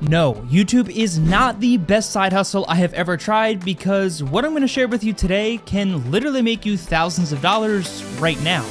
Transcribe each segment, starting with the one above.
No, YouTube is not the best side hustle I have ever tried because what I'm going to share with you today can literally make you thousands of dollars right now.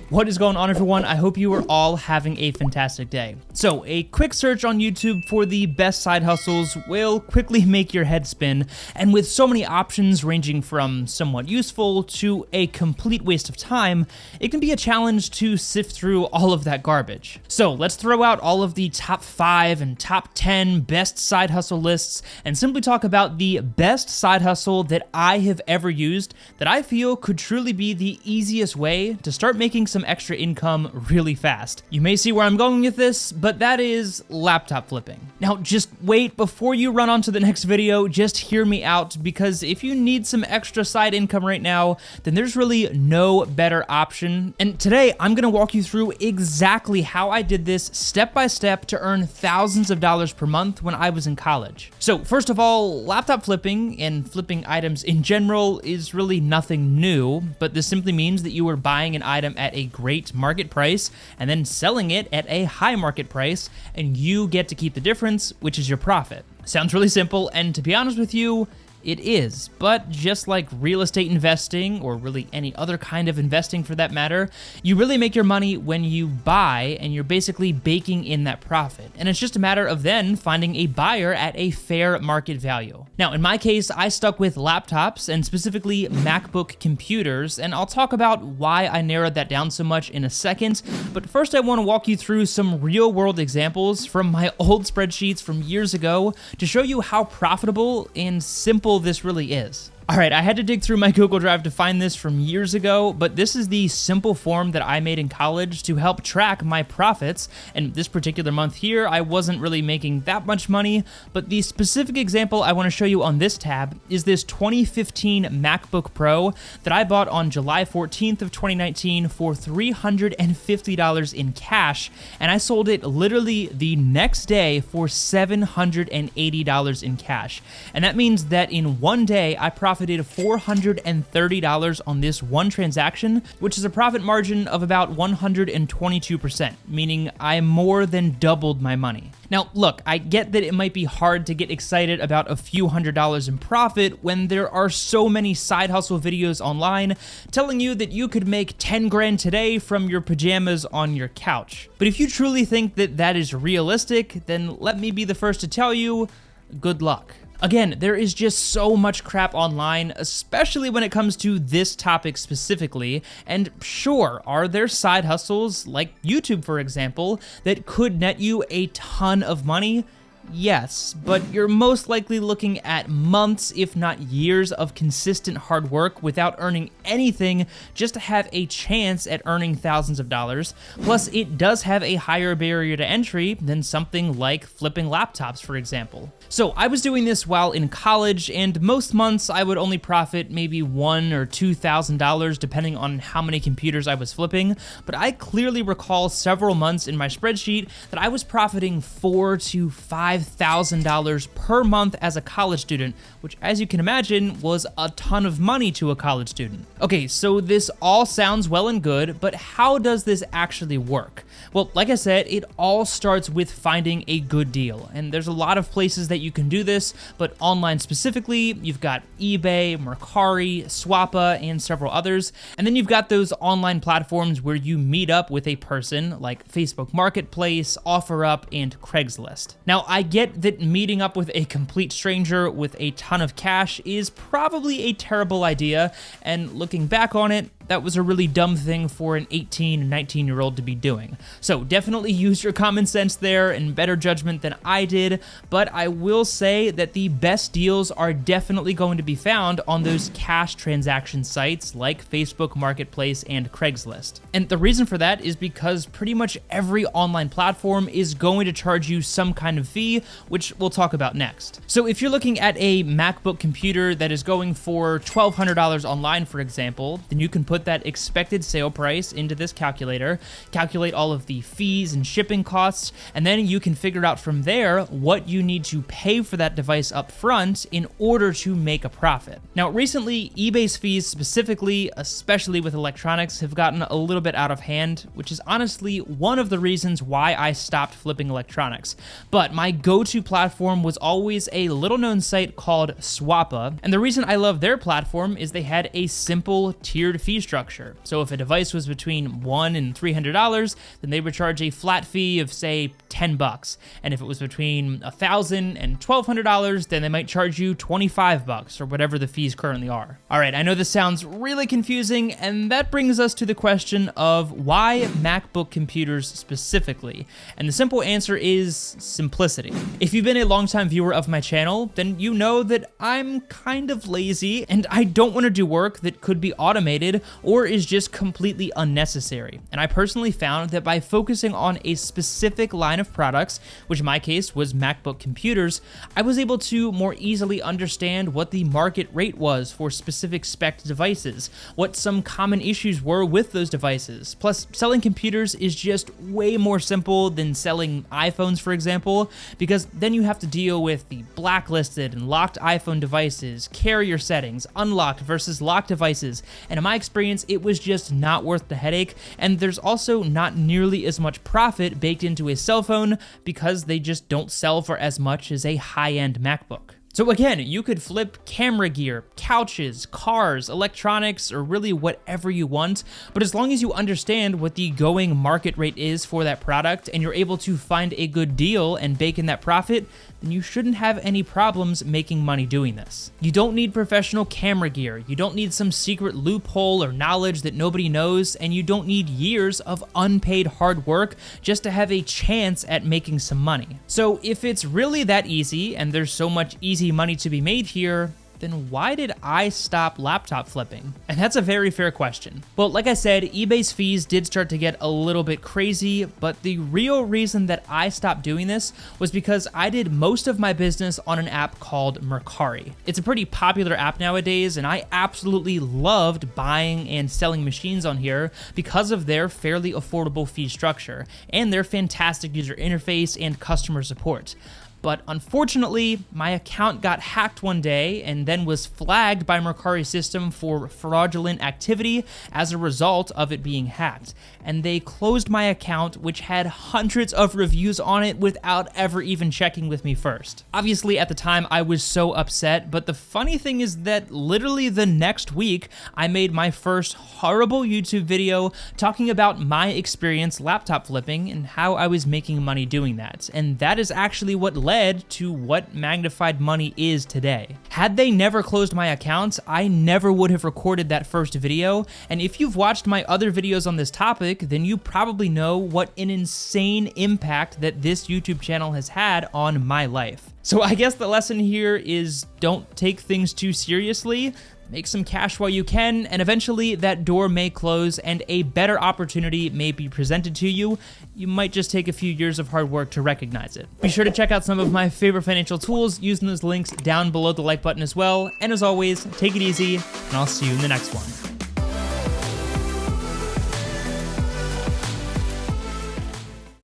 What is going on, everyone? I hope you are all having a fantastic day. So, a quick search on YouTube for the best side hustles will quickly make your head spin, and with so many options ranging from somewhat useful to a complete waste of time, it can be a challenge to sift through all of that garbage. So, let's throw out all of the top 5 and top 10 best side hustle lists and simply talk about the best side hustle that I have ever used that I feel could truly be the easiest way to start making some extra income really fast. You may see where I'm going with this, but that is laptop flipping. Now, just wait before you run on to the next video, just hear me out, because if you need some extra side income right now, then there's really no better option. And today, I'm gonna walk you through exactly how I did this step by step to earn thousands of dollars per month when I was in college. So first of all, laptop flipping and flipping items in general is really nothing new, but this simply means that you are buying an item at a great market price and then selling it at a high market price, and you get to keep the difference, which is your profit. Sounds really simple, and to be honest with you, it is, but just like real estate investing, or really any other kind of investing for that matter, you really make your money when you buy, and you're basically baking in that profit. And it's just a matter of then finding a buyer at a fair market value. Now, in my case, I stuck with laptops, and specifically MacBook computers, and I'll talk about why I narrowed that down so much in a second, but first I want to walk you through some real-world examples from my old spreadsheets from years ago to show you how profitable and simple this really is. All right, I had to dig through my Google Drive to find this from years ago, but this is the simple form that I made in college to help track my profits. And this particular month here, I wasn't really making that much money, but the specific example I want to show you on this tab is this 2015 MacBook Pro that I bought on July 14th of 2019 for $350 in cash, and I sold it literally the next day for $780 in cash. And that means that in one day, I profited $430 on this one transaction, which is a profit margin of about 122%, meaning I more than doubled my money. Now, look, I get that it might be hard to get excited about a few $100s in profit when there are so many side hustle videos online telling you that you could make 10 grand today from your pajamas on your couch. But if you truly think that that is realistic, then let me be the first to tell you, good luck. Again, there is just so much crap online, especially when it comes to this topic specifically, and sure, are there side hustles, like YouTube for example, that could net you a ton of money? Yes, but you're most likely looking at months, if not years, of consistent hard work without earning anything just to have a chance at earning thousands of dollars. Plus, it does have a higher barrier to entry than something like flipping laptops, for example. So I was doing this while in college, and most months I would only profit maybe $1,000 or $2,000 depending on how many computers I was flipping, but I clearly recall several months in my spreadsheet that I was profiting $4,000 to $5,000 per month as a college student, which, as you can imagine, was a ton of money to a college student. Okay, so this all sounds well and good, but how does this actually work? Well, like I said, it all starts with finding a good deal, and there's a lot of places that you can do this, but online specifically, you've got eBay, Mercari, Swappa, and several others, and then you've got those online platforms where you meet up with a person like Facebook Marketplace, OfferUp, and Craigslist. Now, I get that meeting up with a complete stranger with a ton of cash is probably a terrible idea, and looking back on it, that was a really dumb thing for an 18 and 19-year-old to be doing. So definitely use your common sense there and better judgment than I did, but I will say that the best deals are definitely going to be found on those cash transaction sites like Facebook Marketplace and Craigslist. And the reason for that is because pretty much every online platform is going to charge you some kind of fee, which we'll talk about next. So if you're looking at a MacBook computer that is going for $1,200 online, for example, then you can put put that expected sale price into this calculator, calculate all of the fees and shipping costs, and then you can figure out from there what you need to pay for that device up front in order to make a profit. Now, recently, eBay's fees specifically, especially with electronics, have gotten a little bit out of hand, which is honestly one of the reasons why I stopped flipping electronics. But my go-to platform was always a little-known site called Swappa, and the reason I love their platform is they had a simple tiered fee structure. So if a device was between $100 and $300, then they would charge a flat fee of, say, $10. And if it was between $1,000 and $1,200, then they might charge you $25 or whatever the fees currently are. All right, I know this sounds really confusing, and that brings us to the question of why MacBook computers specifically. And the simple answer is simplicity. If you've been a longtime viewer of my channel, then you know that I'm kind of lazy and I don't want to do work that could be automated or is just completely unnecessary. And I personally found that by focusing on a specific line of products, which in my case was MacBook computers, I was able to more easily understand what the market rate was for specific spec devices, what some common issues were with those devices. Plus, selling computers is just way more simple than selling iPhones, for example, because then you have to deal with the blacklisted and locked iPhone devices, carrier settings, unlocked versus locked devices, and in my experience, it was just not worth the headache, and there's also not nearly as much profit baked into a cell phone because they just don't sell for as much as a high-end MacBook. So again, you could flip camera gear, couches, cars, electronics, or really whatever you want, but as long as you understand what the going market rate is for that product and you're able to find a good deal and bake in that profit, then you shouldn't have any problems making money doing this. You don't need professional camera gear, you don't need some secret loophole or knowledge that nobody knows, and you don't need years of unpaid hard work just to have a chance at making some money. So if it's really that easy and there's so much easy money to be made here, then why did I stop laptop flipping? And that's a very fair question. Well, like I said, eBay's fees did start to get a little bit crazy, but the real reason that I stopped doing this was because I did most of my business on an app called Mercari. It's a pretty popular app nowadays, and I absolutely loved buying and selling machines on here because of their fairly affordable fee structure and their fantastic user interface and customer support. But unfortunately, my account got hacked one day and then was flagged by Mercari's system for fraudulent activity as a result of it being hacked. And they closed my account, which had hundreds of reviews on it without ever even checking with me first. Obviously, at the time, I was so upset, but the funny thing is that literally the next week, I made my first horrible YouTube video talking about my experience laptop flipping and how I was making money doing that. And that is actually what led to what Magnified Money is today. Had they never closed my account, I never would have recorded that first video, and if you've watched my other videos on this topic, then you probably know what an insane impact that this YouTube channel has had on my life. So I guess the lesson here is don't take things too seriously. Make some cash while you can, and eventually that door may close and a better opportunity may be presented to you. You might just take a few years of hard work to recognize it. Be sure to check out some of my favorite financial tools using those links down below the like button as well. And as always, take it easy, and I'll see you in the next one.